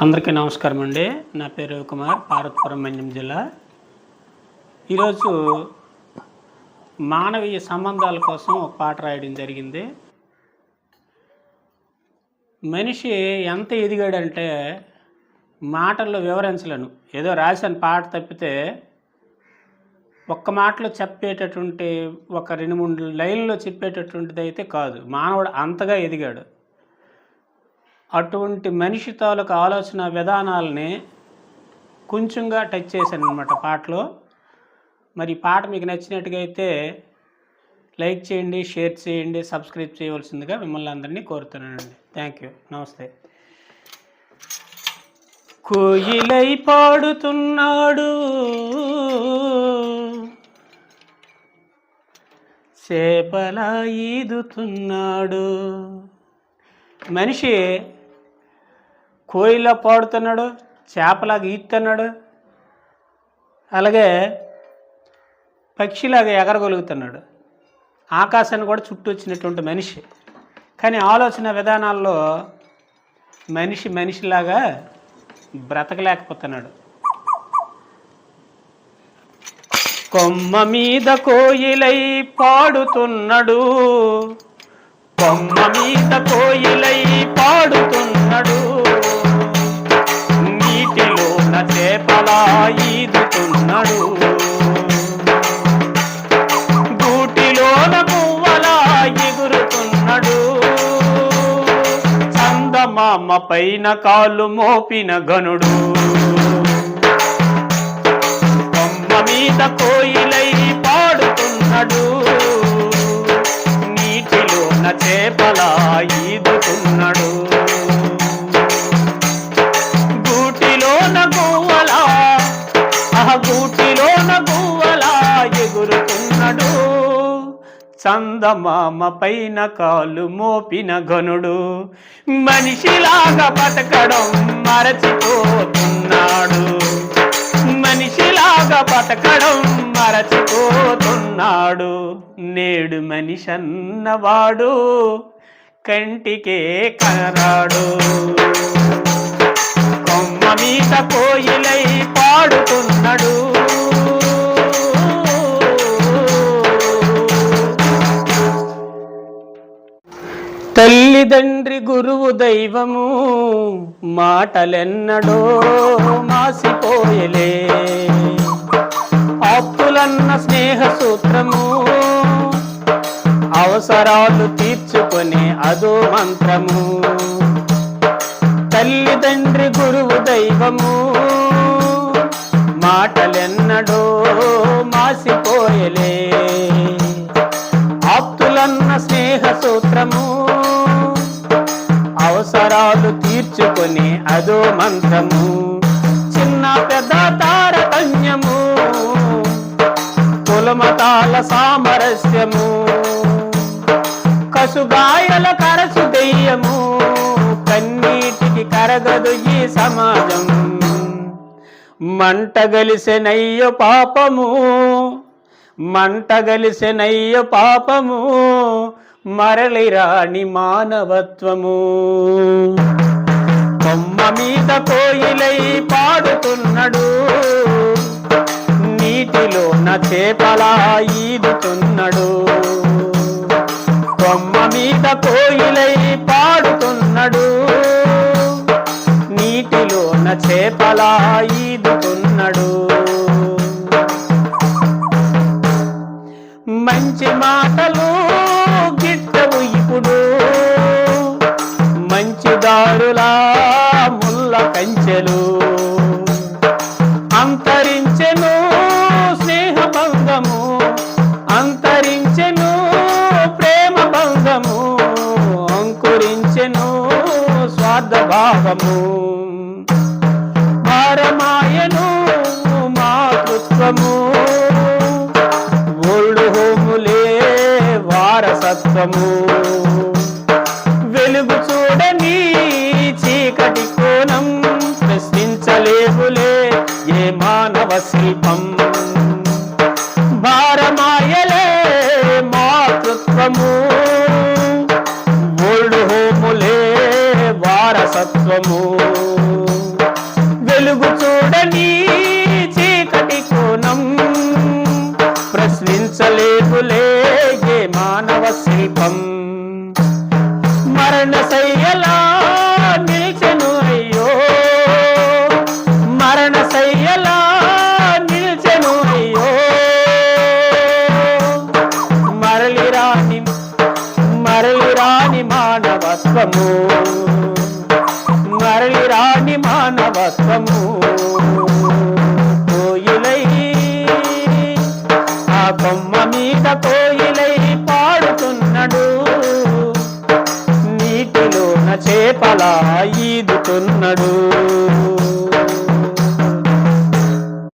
అందరికీ నమస్కారం అండి. నా పేరు కుమార్, పార్వతీపురం మన్యం జిల్లా. ఈరోజు మానవీయ సంబంధాల కోసం ఒక పాట రాయడం జరిగింది. మనిషి ఎంత ఎదిగాడంటే మాటల్లో వివరించలేను. ఏదో రాసిన పాట తప్పితే ఒక్క మాటలో చెప్పేటటువంటి ఒక 2-3 లైన్లో చెప్పేటటువంటిది అయితే కాదు. మానవుడు అంతగా ఎదిగాడు. అటువంటి మనిషి తాలూకు ఆలోచన విధానాలని కొంచెంగా టచ్ చేశాను అనమాట పాటలో. మరి ఈ పాట మీకు నచ్చినట్టుగా అయితే లైక్ చేయండి, షేర్ చేయండి, సబ్స్క్రైబ్ చేయవలసిందిగా మిమ్మల్ని అందరినీ కోరుతున్నానండి. Thank you. నమస్తే. కోయిలై పాడుతున్నాడు, చేపలా ఈదుతున్నాడు. మనిషి కోయిలా పాడుతున్నాడు, చేపలాగా ఈదుతున్నాడు, అలాగే పక్షిలాగా ఎగరగలుగుతున్నాడు, ఆకాశాన్ని కూడా చుట్టూ వచ్చినటువంటి మనిషి. కానీ ఆలోచన విధానాల్లో మనిషిలాగా బ్రతకలేకపోతున్నాడు. కొమ్మ మీద కోయిలై పాడుతున్నాడు, కొమ్మ మీద కోయిలై పాడుతున్నాడు, నీటిలోన చేపలా ఈదుతున్నాడు, గూటిలోన గువ్వలా ఎగురుతున్నాడు, చందమామ పైన కాలు మోపిన గనుడు. కొమ్మ మీద కోయిలై పాడుతున్నాడు, చేపలా ఈదుతున్నాడు, గూటిలోన గువ్వలా ఎగురుతున్నాడు, చందమామ పైన కాలు మోపిన గనుడు. మనిషిలాగా బతకడం మరచిపోతున్నాడు, మనిషిలాగా బతకడం మరచిపోతున్నాడు. నేడు మనిషన్నవాడు కంటికే కనరాడు. కొమ్మ మీద కోయిలై పాడుతున్నాడు, తల్లిదండ్రి గురువు దైవము మాటలెన్నడో మాసిపోయలే, ఆప్తులన్న స్నేహ సూత్రము అవసరాలు తీర్చుకొని అదో మంత్రము. తల్లిదండ్రి గురువు దైవము మాటలెన్నడో మాసిపోయలే, ఆప్తులన్న స్నేహ సూత్రము అవసరాలు తీర్చుకొని అదో మంత్రము. చిన్న పెద్ద తారతమ్యము, కులమతాల సామరస్యము, కసుగాయల కరసు దెయ్యము, కన్నీటికి కరగదు ఈ సమాజం. మంటగలిసెనయ్య పాపము, మంటగలిసెనయ్య పాపము, మరలిరాని మానవత్వము. కొమ్మ మీద కోయిలై పాడుతున్నాడు, నీటిలోన చేపలా ఈదుతున్నాడు, కొమ్మ మీద కోయిలై పాడుతున్నాడు, నీటిలోన చేపలా ఈదుతున్నాడు. మంచి మాటలు గిట్టవు ఇప్పుడు, మంచి దారులా ముళ్ళ కంచెలు, అంతరించెను స్నేహ బంధము, అంతరించెను ప్రేమ బంధము, అంకురించెను స్వార్థ భావము, భారమాయను మాతృత్వము, ఓల్డ్ హోములే వారసత్వము, వెలుగు చూడని చీకటి కోణం, ప్రశ్నించలేవులే ఏ మానవ శిల్పం, భారమాయలే మాతృత్వము, ఓల్డ్ హోములే వారసత్వము. వెలుగు చూడని చీకటి కోణం ప్రశ్నించలేదులే ఏ మానవ శిల్పం. మరణశయ్యలా నిల్చెను అయ్యో, మరణశయ్యలా నిల్చెను అయ్యో, మరలిరాని మానవత్వము, మరలిరాని మానవత్వము. కోయిలై ఆ కొమ్మ మీద కోయిలై పాడుతున్నాడు, నీటిలోన చేపలా ఈదుతున్నాడు.